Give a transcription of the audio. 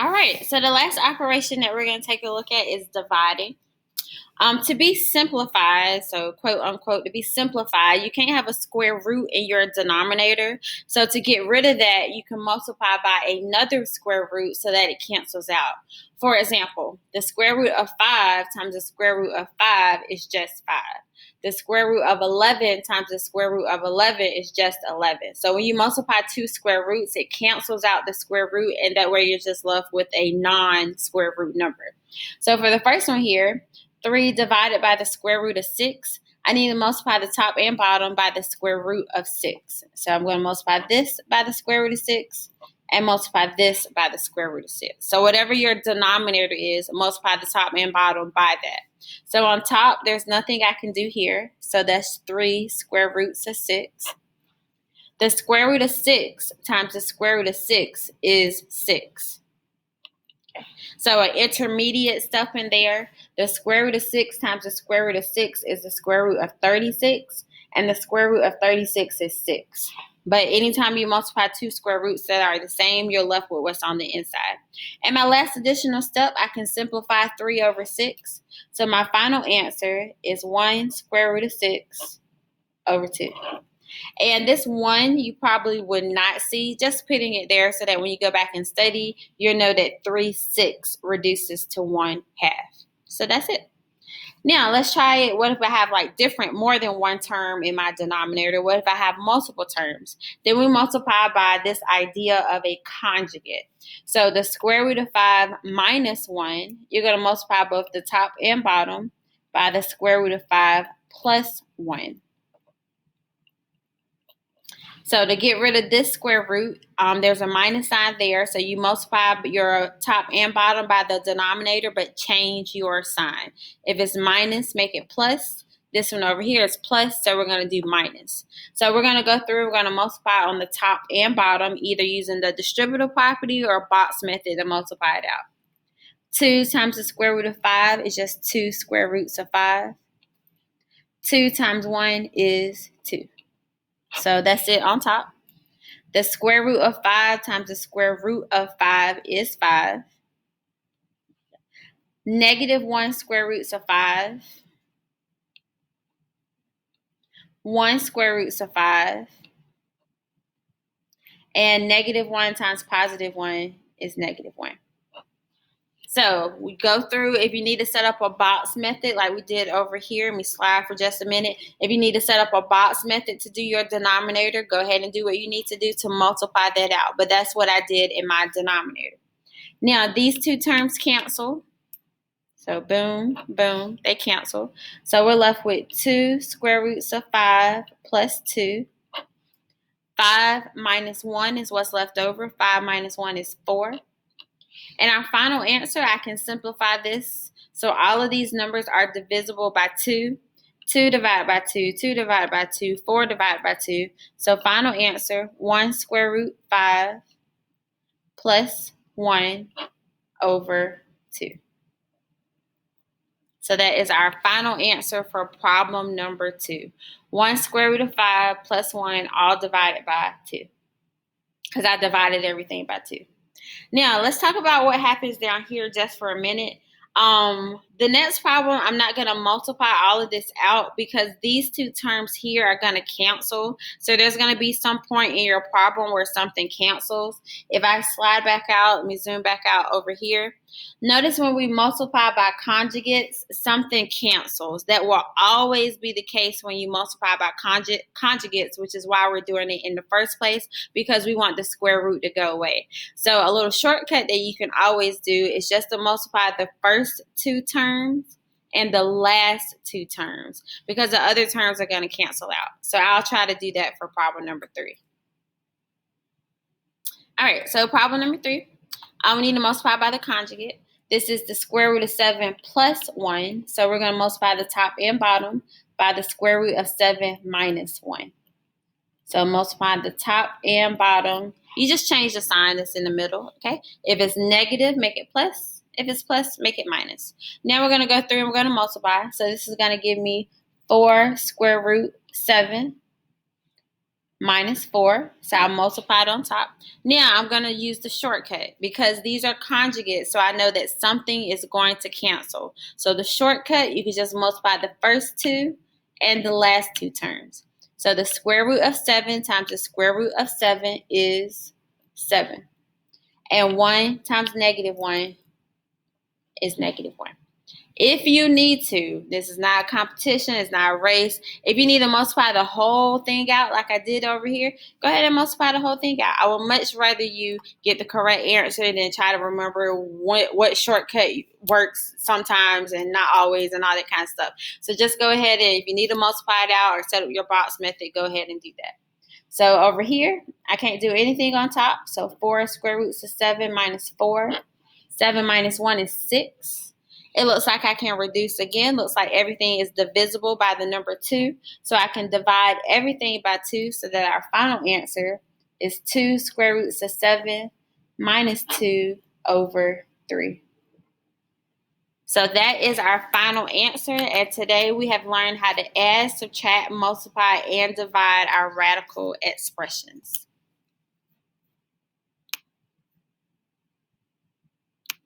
All right, so the last operation that we're going to take a look at is dividing. To be simplified, so quote unquote, to be simplified, you can't have a square root in your denominator. So to get rid of that, you can multiply by another square root so that it cancels out. For example, the square root of 5 times the square root of 5 is just 5. The square root of 11 times the square root of 11 is just 11. So when you multiply two square roots, it cancels out the square root, and that way you're just left with a non-square root number. So for the first one here, 3 divided by the square root of 6, I need to multiply the top and bottom by the square root of 6. So I'm going to multiply this by the square root of 6 and multiply this by the square root of 6. So whatever your denominator is, multiply the top and bottom by that. So on top, there's nothing I can do here. So that's 3 square roots of 6. The square root of 6 times the square root of 6 is 6. So an intermediate stuff in there, the square root of 6 times the square root of 6 is the square root of 36, and the square root of 36 is 6. But anytime you multiply two square roots that are the same, you're left with what's on the inside. And my last additional step, I can simplify 3 over 6. So my final answer is 1 square root of 6 over 2. And this one you probably would not see, just putting it there so that when you go back and study, you'll know that 3/6 reduces to 1/2. So that's it. Now let's try it. What if I have like more than one term in my denominator? What if I have multiple terms? Then we multiply by this idea of a conjugate. So the square root of 5 minus 1, you're going to multiply both the top and bottom by the square root of 5 plus 1. So to get rid of this square root, there's a minus sign there. So you multiply your top and bottom by the denominator, but change your sign. If it's minus, make it plus. This one over here is plus, so we're going to do minus. So we're going to go through, we're going to multiply on the top and bottom, either using the distributive property or box method to multiply it out. 2 times the square root of 5 is just 2 square roots of 5. 2 times 1 is 2. So that's it on top. The square root of 5 times the square root of 5 is 5. Negative 1 square roots of 5. 1 square roots of 5. And negative 1 times positive 1 is negative 1. So we go through, if you need to set up a box method like we did over here, and we slide for just a minute. If you need to set up a box method to do your denominator, go ahead and do what you need to do to multiply that out. But that's what I did in my denominator. Now these two terms cancel. So boom, boom, they cancel. So we're left with 2 square roots of 5 plus 2. 5 minus 1 is what's left over. 5 minus 1 is 4. And our final answer, I can simplify this. So all of these numbers are divisible by 2. 2 divided by 2, 2 divided by 2, 4 divided by 2. So final answer, 1 square root 5 plus 1 over 2. So that is our final answer for problem number 2. 1 square root of 5 plus 1 all divided by 2. Because I divided everything by 2. Now, let's talk about what happens down here just for a minute. The next problem, I'm not going to multiply all of this out because these two terms here are going to cancel. So there's going to be some point in your problem where something cancels. If I slide back out, let me zoom back out over here. Notice when we multiply by conjugates, something cancels. That will always be the case when you multiply by conjugates, which is why we're doing it in the first place, because we want the square root to go away. So a little shortcut that you can always do is just to multiply the first two terms and the last two terms, because the other terms are going to cancel out. So I'll try to do that for problem number 3. All right, so problem number 3. We need to multiply by the conjugate. This is the square root of 7 plus 1. So we're going to multiply the top and bottom by the square root of 7 minus 1. So multiply the top and bottom. You just change the sign that's in the middle, okay? If it's negative, make it plus. If it's plus, make it minus. Now we're going to go through and we're going to multiply. So this is going to give me 4 square root 7 minus 4. So I multiplied on top. Now I'm going to use the shortcut because these are conjugates. So I know that something is going to cancel. So the shortcut, you can just multiply the first two and the last two terms. So the square root of 7 times the square root of 7 is 7. And 1 times negative 1 is negative 1. If you need to, this is not a competition, it's not a race. If you need to multiply the whole thing out like I did over here, go ahead and multiply the whole thing out. I would much rather you get the correct answer than try to remember what shortcut works sometimes and not always and all that kind of stuff. So just go ahead and if you need to multiply it out or set up your box method, go ahead and do that. So over here, I can't do anything on top. So 4 square roots of 7 minus 4. 7 minus 1 is 6. It looks like I can reduce again. Looks like everything is divisible by the number 2. So I can divide everything by 2 so that our final answer is 2 square roots of 7 minus 2 over 3. So that is our final answer. And today we have learned how to add, subtract, multiply, and divide our radical expressions.